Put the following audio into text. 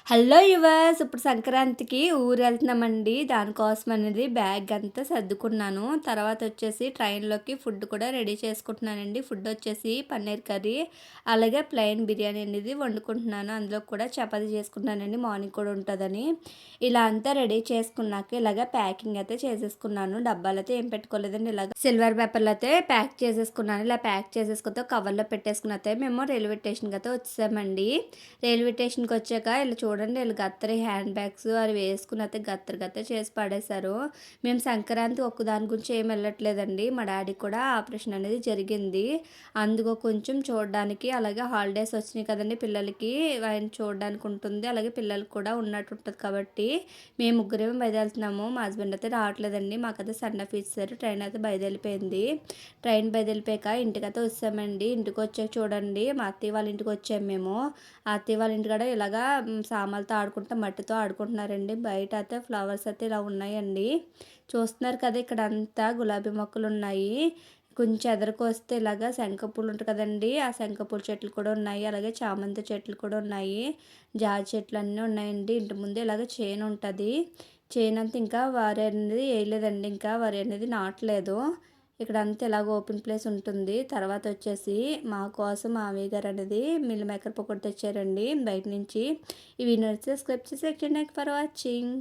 Hello yours, ఇప్పుడు సంక్రాంతికి ఊరెళ్తున్నామండి. దానికోసం అనేది బ్యాగ్ అంతా సర్దుకున్నాను. తర్వాత వచ్చేసి ట్రైన్‌లోకి ఫుడ్ కూడా రెడీ చేసుకుంటున్నానండి. ఫుడ్ వచ్చేసి పన్నీర్ కర్రీ, అలాగే ప్లెయిన్ బిర్యానీ అనేది వండుకుంటున్నాను. అందులో కూడా చపాతీ చేసుకుంటున్నానండి, మార్నింగ్ కూడా ఉంటుందని. ఇలా అంతా రెడీ చేసుకున్నాక ఇలాగ ప్యాకింగ్ అయితే చేసేసుకున్నాను. డబ్బాలైతే ఏం పెట్టుకోలేదండి. ఇలాగ సిల్వర్ పేపర్‌లో అయితే ప్యాక్ చేసేసుకున్నాను. ఇలా ప్యాక్ చేసేసుకుంటే కవర్‌లో పెట్టేసుకుని అయితే మేము రైల్వే స్టేషన్‌కి అయితే వచ్చేసామండి. రైల్వే స్టేషన్‌కి వచ్చాక ఇలా చూడండి, ఈళ్ళు గత్తరి హ్యాండ్ బ్యాగ్స్ అవి వేసుకుని అయితే గత్తర గత్తర చేసి పడేశారు. మేము సంక్రాంతి ఒక్కదాని గురించి ఏమి వెళ్ళట్లేదండి. మా డాడీకి కూడా ఆపరేషన్ అనేది జరిగింది. అందుకు కొంచెం చూడడానికి, అలాగే హాలిడేస్ వచ్చినాయి కదండీ పిల్లలకి, ఆయన చూడడానికి ఉంటుంది. అలాగే పిల్లలకి కూడా ఉన్నట్టు ఉంటది కాబట్టి మేము ముగ్గురేమో బయలుదేరుతున్నాము. మా హస్బెండ్ అయితే రావట్లేదండి. మాకైతే సన్ ఆఫ్ ఇచ్చారు. ట్రైన్ అయితే బయలుదేరిపోయింది. ట్రైన్ బయలుదేరిపోయాక ఇంటికైతే వచ్చామండి. ఇంటికి వచ్చాక చూడండి, మా అత్తయ్య వాళ్ళ ఇంటికి వచ్చాము మేము. ఆ అత్తయ్య వాళ్ళ ఇంటికాడ ఇలాగా సామాన్లతో ఆడుకుంటా మట్టితో ఆడుకుంటున్నారండి. బయట అయితే ఫ్లవర్స్ అయితే ఇలా ఉన్నాయండి. చూస్తున్నారు కదా, ఇక్కడ అంతా గులాబీ మొక్కలు ఉన్నాయి. కొంచెం ఎదరికొస్తే ఇలాగా శంఖపూలు ఉంటుంది కదండి, ఆ శంఖపూల చెట్లు కూడా ఉన్నాయి. అలాగే చామంతి చెట్లు కూడా ఉన్నాయి. జాజి చెట్లు అన్నీ ఉన్నాయండి. ఇంటి ముందు ఇలాగ చేను ఉంటుంది. చేను అంతా ఇంకా వరి అనేది వేయలేదండి, ఇంకా వరి అనేది నాటలేదు. ఇక్కడంతా ఇలాగ ఓపెన్ ప్లేస్ ఉంటుంది. తర్వాత వచ్చేసి మా కోసం మామయ్య గారు అనేది మిల్ మేకర్ పకోడీ తెచ్చారండి బయట నుంచి. ఇవి నచ్చితే సబ్స్క్రైబ్ చేసి ఫర్ వాచింగ్.